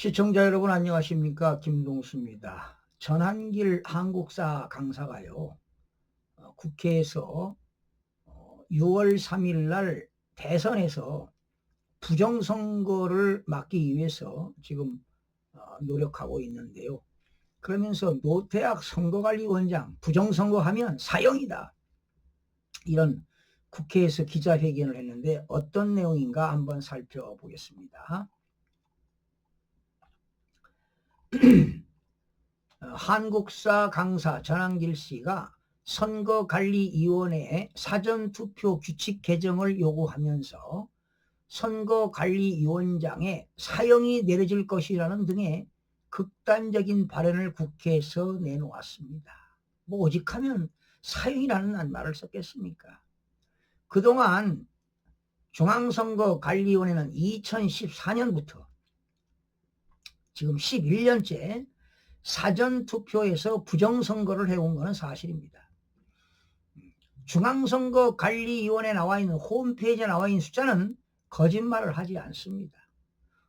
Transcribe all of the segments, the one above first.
시청자 여러분 안녕하십니까? 김동수입니다. 전한길 한국사 강사가요, 국회에서 6월 3일 날 대선에서 부정선거를 막기 위해서 지금 노력하고 있는데요. 그러면서 노태악 선거관리원장 부정선거하면 사형이다, 이런 국회에서 기자회견을 했는데 어떤 내용인가 한번 살펴보겠습니다. 한국사 강사 전한길 씨가 선거관리위원회에 사전투표 규칙 개정을 요구하면서 선거관리위원장에 사형이 내려질 것이라는 등의 극단적인 발언을 국회에서 내놓았습니다. 뭐 오직하면 사형이라는 말을 썼겠습니까? 그동안 중앙선거관리위원회는 2014년부터 지금 11년째 사전투표에서 부정선거를 해온 것은 사실입니다. 중앙선거관리위원회에 나와 있는 홈페이지에 나와 있는 숫자는 거짓말을 하지 않습니다.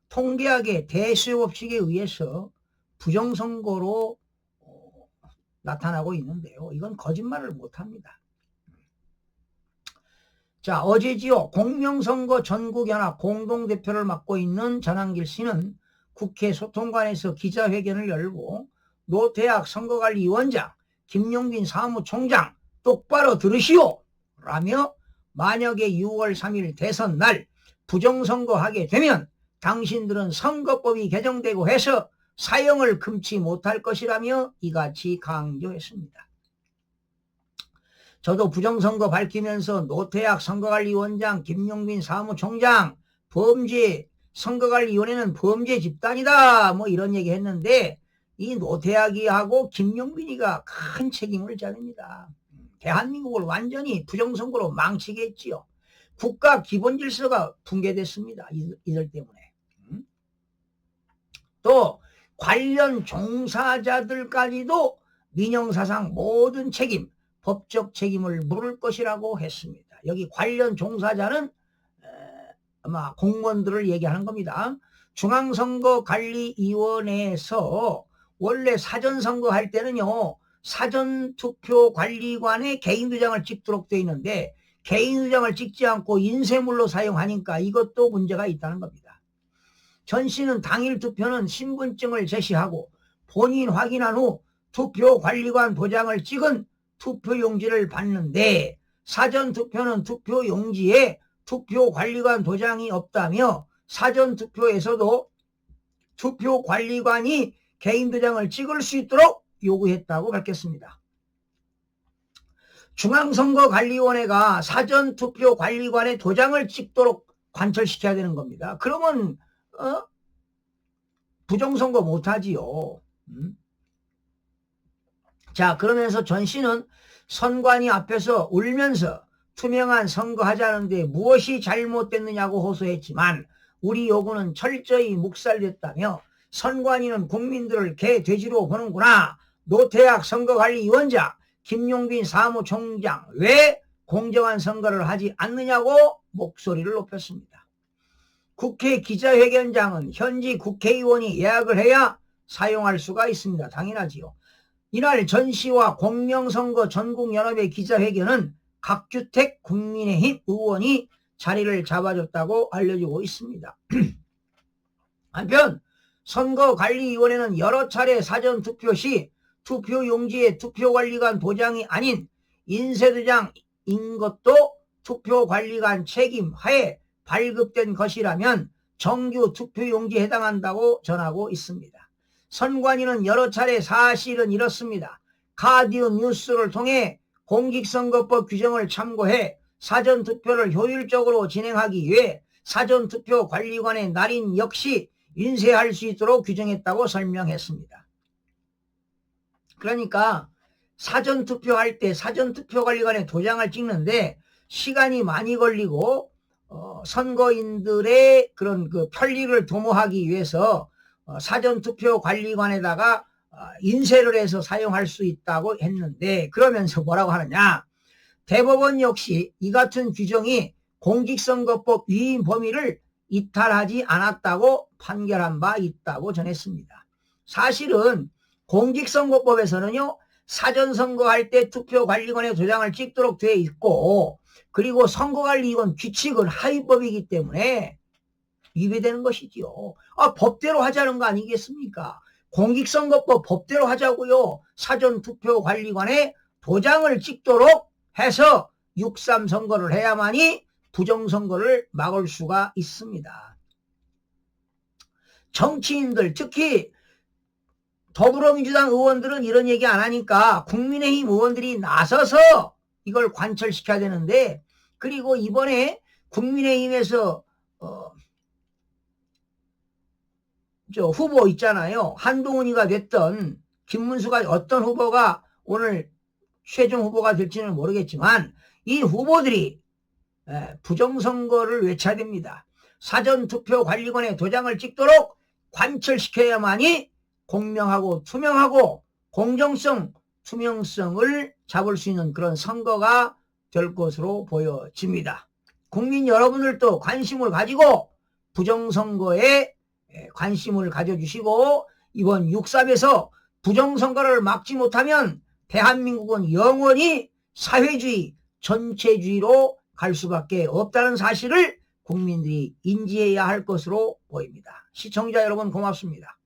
통계학의 대수요법칙에 의해서 부정선거로 나타나고 있는데요. 이건 거짓말을 못합니다. 자, 어제지요, 공명선거 전국연합 공동대표를 맡고 있는 전한길 씨는 국회 소통관에서 기자회견을 열고 노태악 선거관리위원장, 김용빈 사무총장 똑바로 들으시오 라며 만약에 6월 3일 대선 날 부정선거하게 되면 당신들은 선거법이 개정되고 해서 사형을 금치 못할 것이라며 이같이 강조했습니다. 저도 부정선거 밝히면서 노태악 선거관리위원장, 김용빈 사무총장 범죄 선거관리위원회는 범죄 집단이다 뭐 이런 얘기 했는데 이 노태악이하고 김용빈이가 큰 책임을 져냅니다. 대한민국을 완전히 부정선거로 망치게 했지요. 국가 기본질서가 붕괴됐습니다. 이들 때문에. 또 관련 종사자들까지도 민영사상 모든 책임, 법적 책임을 물을 것이라고 했습니다. 여기 관련 종사자는 아마 공무원들을 얘기하는 겁니다. 중앙선거관리위원회에서 원래 사전선거 할 때는요, 사전투표관리관에 개인도장을 찍도록 되어 있는데 개인도장을 찍지 않고 인쇄물로 사용하니까 이것도 문제가 있다는 겁니다. 전 씨는 당일 투표는 신분증을 제시하고 본인 확인한 후 투표관리관 도장을 찍은 투표용지를 받는데 사전투표는 투표용지에 투표관리관 도장이 없다며 사전투표에서도 투표관리관이 개인도장을 찍을 수 있도록 요구했다고 밝혔습니다. 중앙선거관리위원회가 사전투표관리관에 도장을 찍도록 관철시켜야 되는 겁니다. 그러면 부정선거 못하지요. 자, 그러면서 전 씨는 선관위 앞에서 울면서 투명한 선거하자는데 무엇이 잘못됐느냐고 호소했지만 우리 요구는 철저히 묵살됐다며 선관위는 국민들을 개 돼지로 보는구나. 노태악 선거관리위원장, 김용빈 사무총장 왜 공정한 선거를 하지 않느냐고 목소리를 높였습니다. 국회 기자회견장은 현지 국회의원이 예약을 해야 사용할 수가 있습니다. 당연하지요. 이날 전 씨와 공명선거 전국연합의 기자회견은 각주택 국민의힘 의원이 자리를 잡아줬다고 알려지고 있습니다. 한편 선거관리위원회는 여러 차례 사전투표 시 투표용지에 투표관리관 도장이 아닌 인쇄도장인 것도 투표관리관 책임 하에 발급된 것이라면 정규 투표용지에 해당한다고 전하고 있습니다. 선관위는 여러 차례 사실은 이렇습니다. 가디언 뉴스를 통해 공직선거법 규정을 참고해 사전투표를 효율적으로 진행하기 위해 사전투표관리관의 날인 역시 인쇄할 수 있도록 규정했다고 설명했습니다. 그러니까 사전투표할 때 사전투표관리관에 도장을 찍는데 시간이 많이 걸리고 선거인들의 그런 그 편리를 도모하기 위해서 사전투표관리관에다가 인쇄를 해서 사용할 수 있다고 했는데 그러면서 뭐라고 하느냐. 대법원 역시 이 같은 규정이 공직선거법 위임 범위를 이탈하지 않았다고 판결한 바 있다고 전했습니다. 사실은 공직선거법에서는요, 사전선거할 때 투표관리관의 도장을 찍도록 되어 있고, 그리고 선거관리위원 규칙은 하위법이기 때문에 위배되는 것이지요. 법대로 하자는 거 아니겠습니까? 공직선거법 법대로 하자고요. 사전투표관리관에 도장을 찍도록 해서 6.3 선거를 해야만이 부정선거를 막을 수가 있습니다. 정치인들, 특히 더불어민주당 의원들은 이런 얘기 안 하니까 국민의힘 의원들이 나서서 이걸 관철시켜야 되는데, 그리고 이번에 국민의힘에서 저 후보 있잖아요. 한동훈이가 됐던 김문수가 어떤 후보가 오늘 최종 후보가 될지는 모르겠지만 이 후보들이 부정선거를 외쳐야 됩니다. 사전투표관리관에 도장을 찍도록 관철시켜야만이 공명하고 투명하고 공정성, 투명성을 잡을 수 있는 그런 선거가 될 것으로 보여집니다. 국민 여러분들도 관심을 가지고 부정선거에 관심을 가져주시고, 이번 6.3에서 부정선거를 막지 못하면 대한민국은 영원히 사회주의, 전체주의로 갈 수밖에 없다는 사실을 국민들이 인지해야 할 것으로 보입니다. 시청자 여러분 고맙습니다.